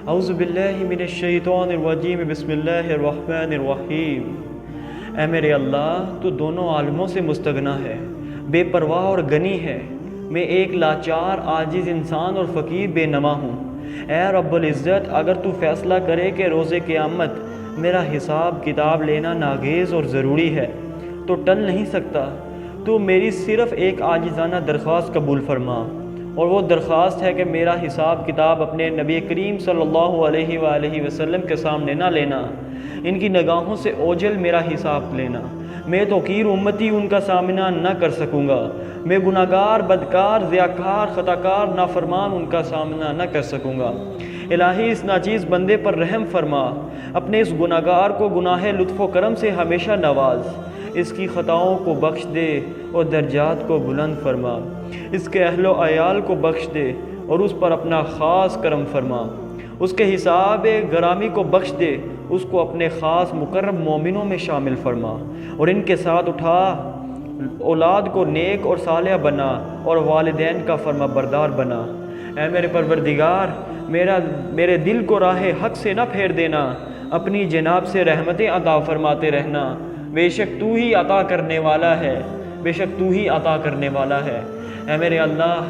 اعوذ باللہ من الشیطان الرجیم بسم اللہ الرحمن الرحیم۔ اے میرے اللہ، تو دونوں عالموں سے مستغنی ہے، بے پرواہ اور غنی ہے۔ میں ایک لاچار عاجز انسان اور فقیر بے نوا ہوں۔ اے رب العزت، اگر تو فیصلہ کرے کہ روز قیامت میرا حساب کتاب لینا ناگزیر اور ضروری ہے تو ٹل نہیں سکتا۔ تو میری صرف ایک عاجزانہ درخواست قبول فرما، اور وہ درخواست ہے کہ میرا حساب کتاب اپنے نبی کریم صلی اللہ علیہ وآلہ وسلم کے سامنے نہ لینا، ان کی نگاہوں سے اوجھل میرا حساب لینا۔ میں توقیر امتی ان کا سامنا نہ کر سکوں گا، میں گناہگار، بدکار، ضیاءکار، خطاکار، نافرمان ان کا سامنا نہ کر سکوں گا۔ الہی اس ناچیز بندے پر رحم فرما، اپنے اس گناہگار کو گناہ لطف و کرم سے ہمیشہ نواز، اس کی خطاؤں کو بخش دے اور درجات کو بلند فرما، اس کے اہل و عیال کو بخش دے اور اس پر اپنا خاص کرم فرما، اس کے حساب گرامی کو بخش دے، اس کو اپنے خاص مقرب مومنوں میں شامل فرما، اور ان کے ساتھ اٹھا اولاد کو نیک اور صالح بنا اور والدین کا فرما بردار بنا۔ اے میرے پروردگار، میرے دل کو راہ حق سے نہ پھیر دینا، اپنی جناب سے رحمتیں عطا فرماتے رہنا۔ بے شک تو ہی عطا کرنے والا ہے، بے شک تو ہی عطا کرنے والا ہے۔ اے میرے اللہ،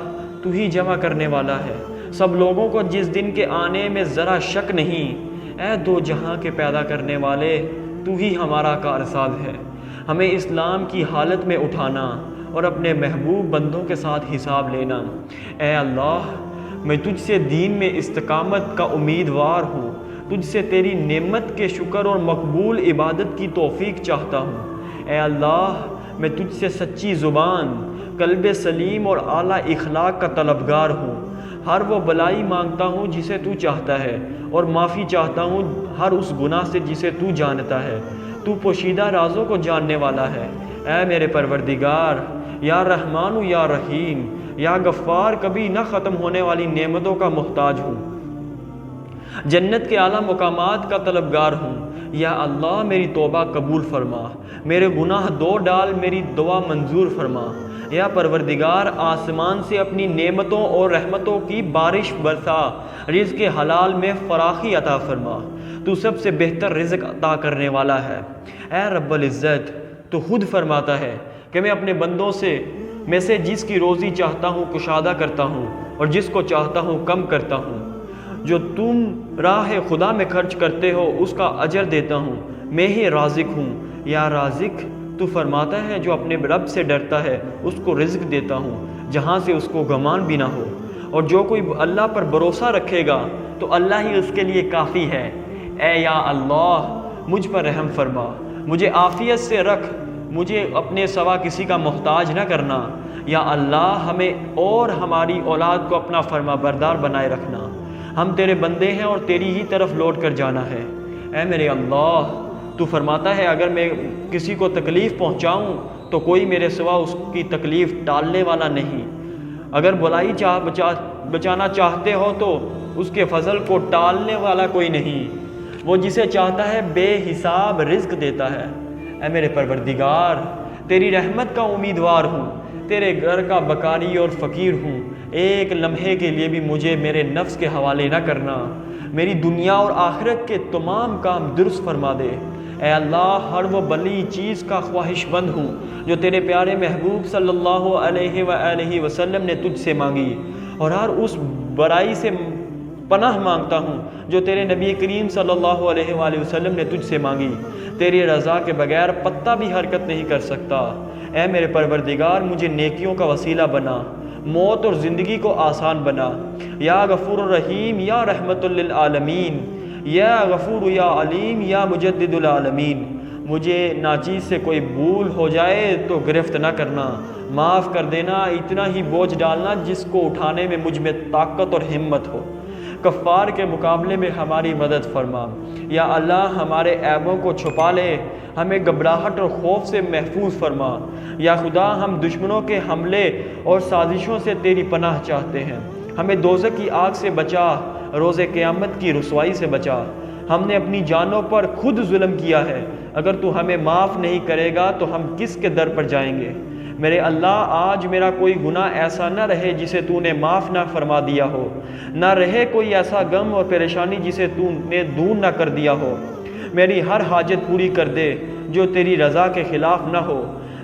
تو ہی جمع کرنے والا ہے سب لوگوں کو جس دن کے آنے میں ذرا شک نہیں۔ اے دو جہاں کے پیدا کرنے والے، تو ہی ہمارا کارساز ہے، ہمیں اسلام کی حالت میں اٹھانا اور اپنے محبوب بندوں کے ساتھ حساب لینا۔ اے اللہ، میں تجھ سے دین میں استقامت کا امیدوار ہوں، تجھ سے تیری نعمت کے شکر اور مقبول عبادت کی توفیق چاہتا ہوں۔ اے اللہ، میں تجھ سے سچی زبان، قلب سلیم اور اعلیٰ اخلاق کا طلبگار ہوں۔ ہر وہ بلائی مانگتا ہوں جسے تو چاہتا ہے، اور معافی چاہتا ہوں ہر اس گناہ سے جسے تو جانتا ہے۔ تو پوشیدہ رازوں کو جاننے والا ہے۔ اے میرے پروردگار، یا رحمان یا رحیم، یا غفار، کبھی نہ ختم ہونے والی نعمتوں کا محتاج ہوں، جنت کے اعلیٰ مقامات کا طلبگار ہوں۔ یا اللہ، میری توبہ قبول فرما، میرے گناہ دو ڈال، میری دعا منظور فرما۔ یا پروردگار، آسمان سے اپنی نعمتوں اور رحمتوں کی بارش برسا، رزق حلال میں فراخی عطا فرما، تو سب سے بہتر رزق عطا کرنے والا ہے۔ اے رب العزت، تو خود فرماتا ہے کہ میں اپنے بندوں میں سے جس کی روزی چاہتا ہوں کشادہ کرتا ہوں، اور جس کو چاہتا ہوں کم کرتا ہوں۔ جو تم راہ خدا میں خرچ کرتے ہو اس کا اجر دیتا ہوں، میں ہی رازق ہوں۔ یا رازق، تو فرماتا ہے جو اپنے رب سے ڈرتا ہے اس کو رزق دیتا ہوں جہاں سے اس کو گمان بھی نہ ہو، اور جو کوئی اللہ پر بھروسہ رکھے گا تو اللہ ہی اس کے لیے کافی ہے۔ اے یا اللہ، مجھ پر رحم فرما، مجھے عافیت سے رکھ، مجھے اپنے سوا کسی کا محتاج نہ کرنا۔ یا اللہ، ہمیں اور ہماری اولاد کو اپنا فرما بردار بنائے رکھنا، ہم تیرے بندے ہیں اور تیری ہی طرف لوٹ کر جانا ہے۔ اے میرے اللہ، تو فرماتا ہے اگر میں کسی کو تکلیف پہنچاؤں تو کوئی میرے سوا اس کی تکلیف ٹالنے والا نہیں، اگر بلائی بچانا چاہتے ہو تو اس کے فضل کو ٹالنے والا کوئی نہیں، وہ جسے چاہتا ہے بے حساب رزق دیتا ہے۔ اے میرے پروردگار، تیری رحمت کا امیدوار ہوں، تیرے گھر کا بکاری اور فقیر ہوں۔ ایک لمحے کے لیے بھی مجھے میرے نفس کے حوالے نہ کرنا، میری دنیا اور آخرت کے تمام کام درست فرما دے۔ اے اللہ، ہر وہ بلی چیز کا خواہش مند ہوں جو تیرے پیارے محبوب صلی اللہ علیہ وآلہ وسلم نے تجھ سے مانگی، اور ہر اس برائی سے پناہ مانگتا ہوں جو تیرے نبی کریم صلی اللہ علیہ وآلہ وسلم نے تجھ سے مانگی۔ تیری رضا کے بغیر پتہ بھی حرکت نہیں کر سکتا۔ اے میرے پروردگار، مجھے نیکیوں کا وسیلہ بنا، موت اور زندگی کو آسان بنا۔ یا غفور الرحیم، یا رحمت للعالمین، یا غفور یا علیم، یا مجدد العالمین۔ مجھے ناچیز سے کوئی بھول ہو جائے تو گرفت نہ کرنا، معاف کر دینا، اتنا ہی بوجھ ڈالنا جس کو اٹھانے میں مجھ میں طاقت اور ہمت ہو۔ کفار کے مقابلے میں ہماری مدد فرما۔ یا اللہ، ہمارے عیبوں کو چھپا لے، ہمیں گھبراہٹ اور خوف سے محفوظ فرما۔ یا خدا، ہم دشمنوں کے حملے اور سازشوں سے تیری پناہ چاہتے ہیں، ہمیں دوزخ کی آگ سے بچا، روز قیامت کی رسوائی سے بچا۔ ہم نے اپنی جانوں پر خود ظلم کیا ہے، اگر تو ہمیں معاف نہیں کرے گا تو ہم کس کے در پر جائیں گے؟ میرے اللہ آج میرا کوئی گناہ ایسا نہ رہے جسے تو نے معاف نہ فرما دیا ہو، نہ رہے کوئی ایسا غم اور پریشانی جسے تو نے دور نہ کر دیا ہو۔ میری ہر حاجت پوری کر دے جو تیری رضا کے خلاف نہ ہو،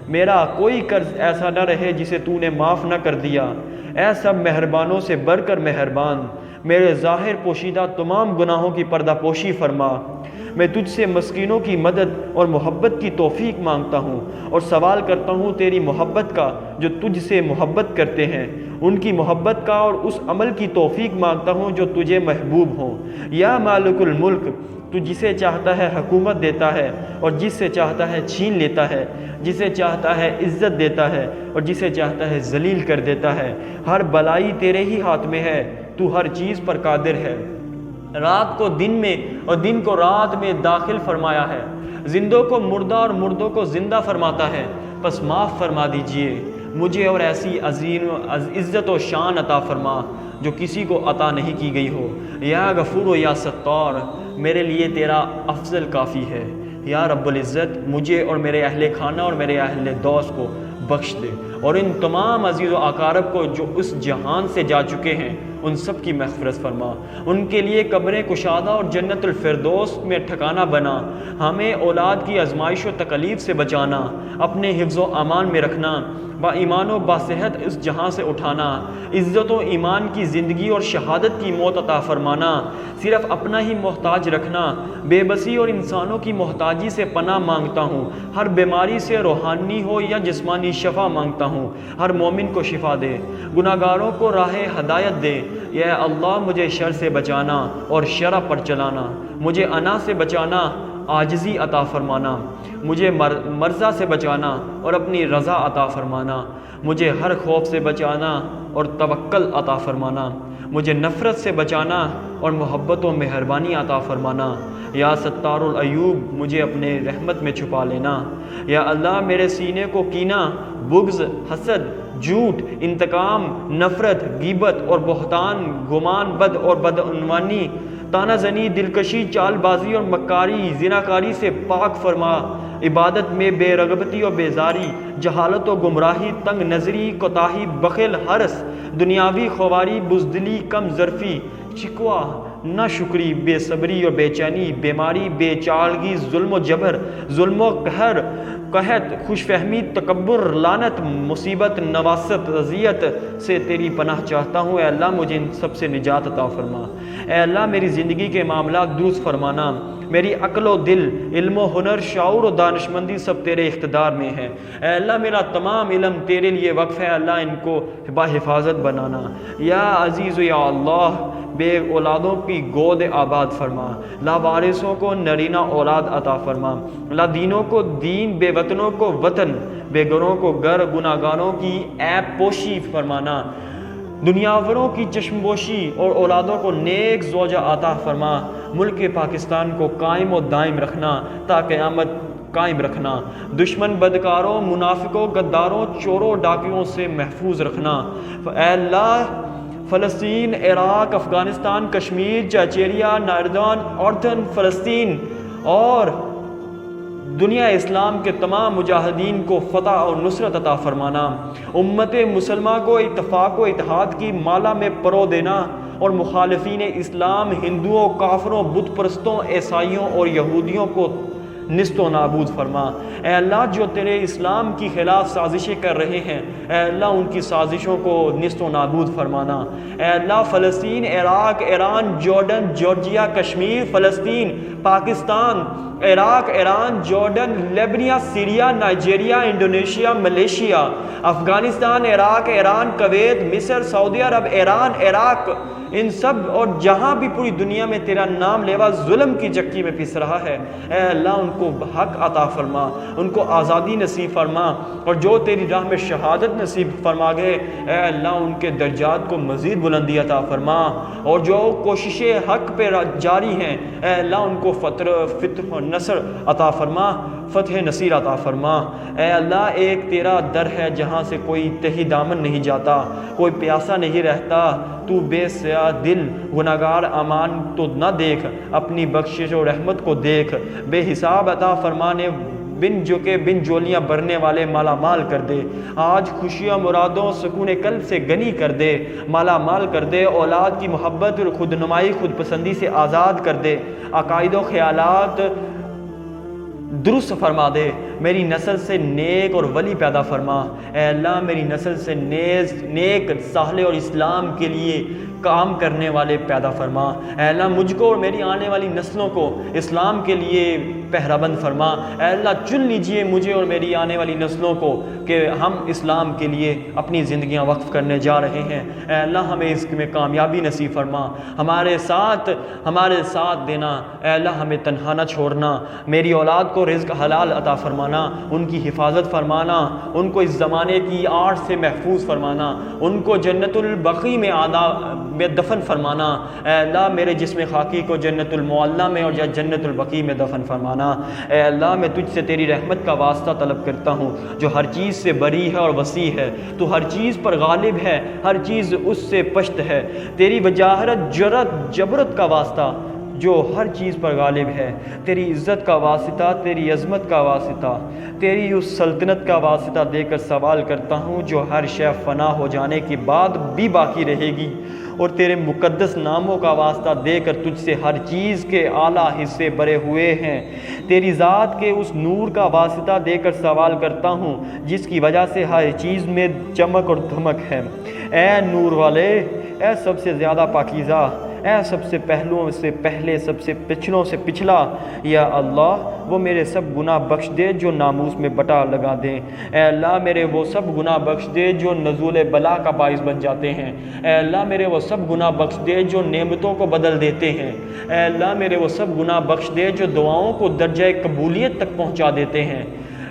میرا کوئی قرض ایسا نہ رہے جسے تو نے معاف نہ کر دیا۔ اے سب مہربانوں سے بڑھ کر مہربان، میرے ظاہر پوشیدہ تمام گناہوں کی پردہ پوشی فرما۔ میں تجھ سے مسکینوں کی مدد اور محبت کی توفیق مانگتا ہوں اور سوال کرتا ہوں تیری محبت کا جو تجھ سے محبت کرتے ہیں، ان کی محبت کا، اور اس عمل کی توفیق مانگتا ہوں جو تجھے محبوب ہوں۔ یا مالک الملک، تو جسے چاہتا ہے حکومت دیتا ہے اور جس سے چاہتا ہے چھین لیتا ہے، جسے چاہتا ہے عزت دیتا ہے اور جسے چاہتا ہے ذلیل کر دیتا ہے۔ ہر بلائی تیرے ہی ہاتھ میں ہے، تو ہر چیز پر قادر ہے۔ رات کو دن میں اور دن کو رات میں داخل فرمایا ہے، زندوں کو مردہ اور مردوں کو زندہ فرماتا ہے، پس معاف فرما دیجئے مجھے اور ایسی عظیم عزت و شان عطا فرما جو کسی کو عطا نہیں کی گئی ہو۔ یا غفور و یا ستار، میرے لیے تیرا افضل کافی ہے۔ یا رب العزت، مجھے اور میرے اہل خانہ اور میرے اہل دوست کو بخش دے، اور ان تمام عزیز و اقارب کو جو اس جہان سے جا چکے ہیں ان سب کی مغفرت فرما، ان کے لیے قبریں کشادہ اور جنت الفردوس میں ٹھکانہ بنا۔ ہمیں اولاد کی آزمائش و تکلیف سے بچانا، اپنے حفظ و امان میں رکھنا، با ایمان و باصحت اس جہاں سے اٹھانا، عزت و ایمان کی زندگی اور شہادت کی موت عطا فرمانا، صرف اپنا ہی محتاج رکھنا، بے بسی اور انسانوں کی محتاجی سے پناہ مانگتا ہوں، ہر بیماری سے روحانی ہو یا جسمانی شفا مانگتا ہوں، ہر مومن کو شفا دے، گناہگاروں کو راہ ہدایت دے۔ یا اللہ، مجھے شر سے بچانا اور شرع پر چلانا، مجھے انا سے بچانا، عاجزی عطا فرمانا، مجھے مرضا سے بچانا اور اپنی رضا عطا فرمانا، مجھے ہر خوف سے بچانا اور توکل عطا فرمانا، مجھے نفرت سے بچانا اور محبت و مہربانی عطا فرمانا۔ یا ستار العیوب، مجھے اپنے رحمت میں چھپا لینا۔ یا اللہ، میرے سینے کو کینہ، بغض، حسد، جھوٹ، انتقام، نفرت، غیبت اور بہتان، گمان بد اور بدعنوانی، تانہ زنی، دلکشی، چال بازی اور مکاری، زناکاری سے پاک فرما۔ عبادت میں بے رغبتی و بیزاری، جہالت و گمراہی، تنگ نظری، کوتاہی، بخل، حرص، دنیاوی خواری، بزدلی، کم ظرفی، شکوہ، نہ شکری، بے صبری اور بے چینی، بیماری، بے چالگی، ظلم و جبر، ظلم و قحط، خوش فہمی، تکبر، لعنت، مصیبت، نواست، اذیت سے تیری پناہ چاہتا ہوں۔ اے اللہ، مجھے ان سب سے نجات عطا فرما۔ اے اللہ، میری زندگی کے معاملات درست فرمانا، میری عقل و دل، علم و ہنر، شعور و دانشمندی سب تیرے اقتدار میں ہے۔ اے اللہ، میرا تمام علم تیرے لیے وقف ہے، اللہ ان کو باحفاظت بنانا۔ یا عزیز یا اللہ، بے اولادوں کی گود آباد فرما، لاوارثوں کو نرینہ اولاد عطا فرما، لادینوں کو دین، بے وطنوں کو وطن، بے گھروں کو گھر، گناہگاروں کی عیب پوشی فرمانا، دنیاوروں کی چشم پوشی اور اولادوں کو نیک زوجہ عطا فرما۔ ملک پاکستان کو قائم و دائم رکھنا تا قیامت قائم رکھنا، دشمن، بدکاروں، منافقوں، غداروں، چوروں، ڈاکیوں سے محفوظ رکھنا۔ اے اللہ، فلسطین، عراق، افغانستان، کشمیر، چچیریا، ناردان، اردن، فلسطین اور دنیا اسلام کے تمام مجاہدین کو فتح اور نصرت عطا فرمانا، امت مسلمہ کو اتفاق و اتحاد کی مالا میں پرو دینا اور مخالفین اسلام، ہندوؤں، کافروں، بت پرستوں، عیسائیوں اور یہودیوں کو نست و نابود فرما۔ اے اللہ، جو تیرے اسلام کی خلاف سازشیں کر رہے ہیں، اے اللہ ان کی سازشوں کو نست و نابود فرمانا۔ اے اللہ، فلسطین، Iraq, Iran, Jordan, Georgia, Kashmir, فلسطین، Pakistan, Iraq, Iran, Jordan, Libya, Syria, Nigeria, Indonesia, Malaysia, Afghanistan, Iraq, Iran, Kuwait, مصر، سعودی عرب، ایران، عراق، ان سب اور جہاں بھی پوری دنیا میں تیرا نام لیوا ظلم کی چکی میں پس رہا ہے، اے اللہ ان کو حق عطا فرما، ان کو آزادی نصیب فرما، اور جو تیری راہ میں شہادت نصیب فرما گئے، اے اللہ ان کے درجات کو مزید بلندی عطا فرما، اور جو کوششیں حق پہ جاری ہیں، اے اللہ ان کو فتح و نصر عطا فرما، فتح نصیر عطا فرما۔ اے اللہ، ایک تیرا در ہے جہاں سے کوئی تہی دامن نہیں جاتا، کوئی پیاسا نہیں رہتا، تو بے سیاہ دل گناہگار امان تو نہ دیکھ، اپنی بخشش و رحمت کو دیکھ، بے حساب عطا فرمانے بن جھکے بن جولیاں برنے والے مالا مال کر دے، آج خوشیاں مرادوں سکون قلب سے غنی کر دے، مالا مال کر دے، اولاد کی محبت اور خود نمائی خود پسندی سے آزاد کر دے، عقائد و خیالات درست فرما دے، میری نسل سے نیک اور ولی پیدا فرما۔ اے اللہ میری نسل سے نیک صالح اور اسلام کے لیے کام کرنے والے پیدا فرما۔ اے اللہ مجھ کو اور میری آنے والی نسلوں کو اسلام کے لیے پہرہ بند فرما۔ اے اللہ چن لیجئے مجھے اور میری آنے والی نسلوں کو کہ ہم اسلام کے لیے اپنی زندگیاں وقف کرنے جا رہے ہیں۔ اے اللہ ہمیں اس میں کامیابی نصیب فرما، ہمارے ساتھ دینا۔ اے اللہ ہمیں تنہا نہ چھوڑنا، میری اولاد کو رزق حلال عطا فرمانا، ان کی حفاظت فرمانا، ان کو اس زمانے کی آڑ سے محفوظ فرمانا، ان کو جنت البقیع میں دفن فرمانا۔ اے اللہ میرے جسم خاکی کو جنت المعلیٰ میں اور یا جنت البقیع میں دفن فرمانا۔ اے اللہ میں تجھ سے تیری رحمت کا واسطہ طلب کرتا ہوں جو ہر چیز سے بری ہے اور وسیع ہے، تو ہر چیز پر غالب ہے، ہر چیز اس سے پشت ہے، تیری وجاہت جبرت کا واسطہ جو ہر چیز پر غالب ہے، تیری عزت کا واسطہ، تیری عظمت کا واسطہ، تیری اس سلطنت کا واسطہ دے کر سوال کرتا ہوں جو ہر شے فنا ہو جانے کے بعد بھی باقی رہے گی، اور تیرے مقدس ناموں کا واسطہ دے کر تجھ سے ہر چیز کے اعلیٰ حصے بھرے ہوئے ہیں، تیری ذات کے اس نور کا واسطہ دے کر سوال کرتا ہوں جس کی وجہ سے ہر چیز میں چمک اور دھمک ہے۔ اے نور والے، اے سب سے زیادہ پاکیزہ، اے سب سے پہلوؤں سے پہلے سب سے پچھلوں سے پچھلا، یا اللہ وہ میرے سب گناہ بخش دے جو ناموس میں بٹا لگا دیں۔ اے اللہ میرے وہ سب گناہ بخش دے جو نزول بلا کا باعث بن جاتے ہیں۔ اے اللہ میرے وہ سب گناہ بخش دے جو نعمتوں کو بدل دیتے ہیں۔ اے اللہ میرے وہ سب گناہ بخش دے جو دعاؤں کو درجہ قبولیت تک پہنچا دیتے ہیں۔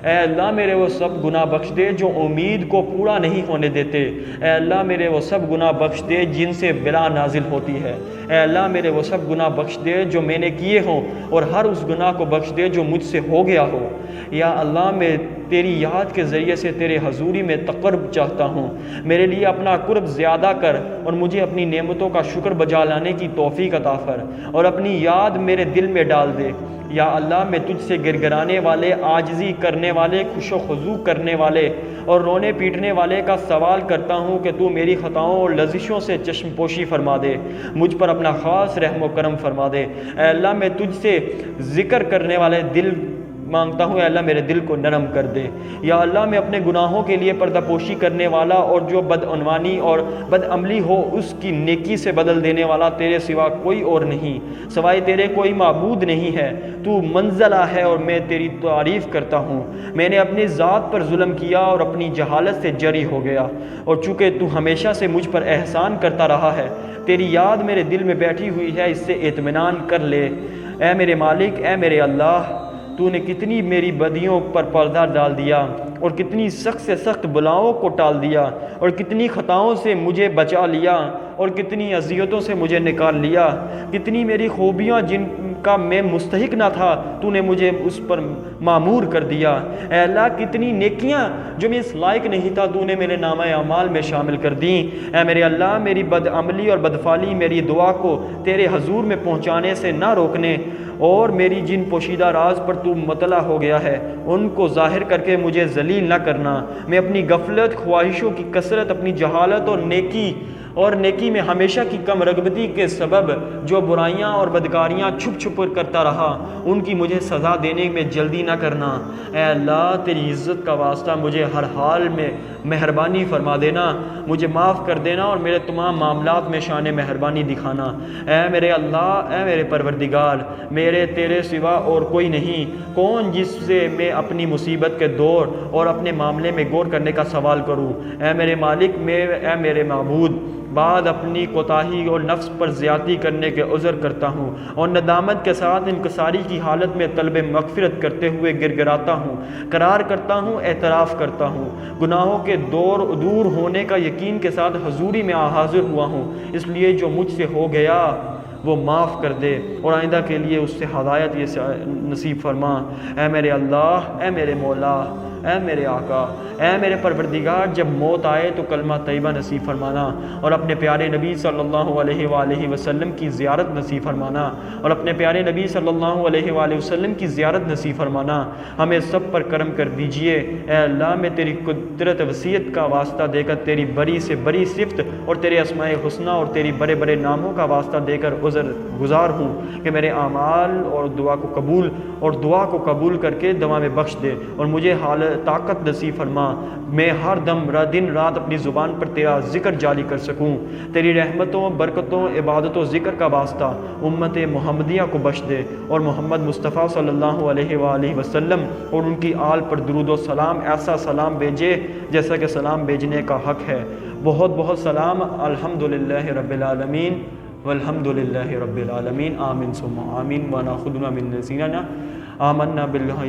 اے اللہ میرے وہ سب گناہ بخش دے جو امید کو پورا نہیں ہونے دیتے۔ اے اللہ میرے وہ سب گناہ بخش دے جن سے بلا نازل ہوتی ہے۔ اے اللہ میرے وہ سب گناہ بخش دے جو میں نے کیے ہوں، اور ہر اس گناہ کو بخش دے جو مجھ سے ہو گیا ہو۔ یا اللہ میں تیری یاد کے ذریعے سے تیرے حضوری میں تقرب چاہتا ہوں، میرے لیے اپنا قرب زیادہ کر اور مجھے اپنی نعمتوں کا شکر بجا لانے کی توفیق عطا فر، اور اپنی یاد میرے دل میں ڈال دے۔ یا اللہ میں تجھ سے گڑگڑانے والے، عاجزی کرنے والے، خوش و خضوع کرنے والے اور رونے پیٹنے والے کا سوال کرتا ہوں کہ تو میری خطاؤں اور لزشوں سے چشم پوشی فرما دے، مجھ پر اپنا خاص رحم و کرم فرما دے۔ اے اللہ میں تجھ سے ذکر کرنے والے دل مانگتا ہوں، اے اللہ میرے دل کو نرم کر دے۔ یا اللہ میں اپنے گناہوں کے لیے پردہ پوشی کرنے والا اور جو بدعنوانی اور بد عملی ہو اس کی نیکی سے بدل دینے والا تیرے سوا کوئی اور نہیں، سوائے تیرے کوئی معبود نہیں ہے، تو منزلہ ہے اور میں تیری تعریف کرتا ہوں۔ میں نے اپنی ذات پر ظلم کیا اور اپنی جہالت سے جری ہو گیا، اور چونکہ تو ہمیشہ سے مجھ پر احسان کرتا رہا ہے، تیری یاد میرے دل میں بیٹھی ہوئی ہے، اس سے اطمینان کر لے۔ اے میرے مالک، اے میرے اللہ، تو نے کتنی میری بدیوں پر پردہ ڈال دیا، اور کتنی سخت سے سخت بلاؤں کو ٹال دیا، اور کتنی خطاؤں سے مجھے بچا لیا، اور کتنی اذیتوں سے مجھے نکال لیا۔ کتنی میری خوبیاں جن کا میں مستحق نہ تھا تو نے مجھے اس پر معمور کر دیا۔ اے اللہ کتنی نیکیاں جو میں اس لائق نہیں تھا تو نے میرے نامہ اعمال میں شامل کر دیں۔ اے میرے اللہ میری بد عملی اور بدفعلی میری دعا کو تیرے حضور میں پہنچانے سے نہ روکنے، اور میری جن پوشیدہ راز پر تو مطلع ہو گیا ہے ان کو ظاہر کر کے مجھے ذلیل نہ کرنا۔ میں اپنی غفلت، خواہشوں کی کثرت، اپنی جہالت اور نیکی میں ہمیشہ کی کم رغبتی کے سبب جو برائیاں اور بدکاریاں چھپ چھپ کر کرتا رہا ان کی مجھے سزا دینے میں جلدی نہ کرنا۔ اے اللہ تیری عزت کا واسطہ مجھے ہر حال میں مہربانی فرما دینا، مجھے معاف کر دینا اور میرے تمام معاملات میں شان مہربانی دکھانا۔ اے میرے اللہ، اے میرے پروردگار، میرے تیرے سوا اور کوئی نہیں، کون جس سے میں اپنی مصیبت کے دور اور اپنے معاملے میں غور کرنے کا سوال کروں۔ اے میرے مالک، اے میرے معبود، بعد اپنی کوتاہی اور نفس پر زیادتی کرنے کے عذر کرتا ہوں، اور ندامت کے ساتھ انکساری کی حالت میں طلب مغفرت کرتے ہوئے گڑگڑاتا ہوں، قرار کرتا ہوں، اعتراف کرتا ہوں، گناہوں کے دور ہونے کا یقین کے ساتھ حضوری میں حاضر ہوا ہوں، اس لیے جو مجھ سے ہو گیا وہ معاف کر دے اور آئندہ کے لیے اس سے ہدایت یہ نصیب فرما۔ اے میرے اللہ، اے میرے مولا، اے میرے آقا، اے میرے پروردگار، جب موت آئے تو کلمہ طیبہ نصیب فرمانا، اور اپنے پیارے نبی صلی اللہ علیہ وآلہ وسلم کی زیارت نصیب فرمانا، اور اپنے پیارے نبی صلی اللہ علیہ وآلہ وسلم کی زیارت نصیب فرمانا۔ ہمیں سب پر کرم کر دیجئے۔ اے اللہ، میں تیری قدرت وسیعت کا واسطہ دے کر تیری بڑی سے بڑی صفت اور تیرے اسماء حسنہ اور تیری بڑے بڑے ناموں کا واسطہ دے کر عذر گزار ہوں کہ میرے اعمال اور دعا کو قبول کر کے دعا میں بخش دے، اور مجھے حال طاقت نصیب فرما، میں ہر دم دن رات اپنی زبان پر تیرا ذکر جاری کر سکوں۔ تیری رحمتوں، برکتوں، عبادت و ذکر کا واسطہ امت محمدیہ کو بخش دے، اور محمد مصطفیٰ صلی اللہ علیہ وآلہ وسلم اور ان کی آل پر درود و سلام، ایسا سلام بھیجے جیسا کہ سلام بھیجنے کا حق ہے۔ بہت بہت سلام۔ الحمدللہ رب العالمین والحمدللہ رب العالمین، آمین ثم آمین۔ وناخذنا من نسینا آمنا باللہ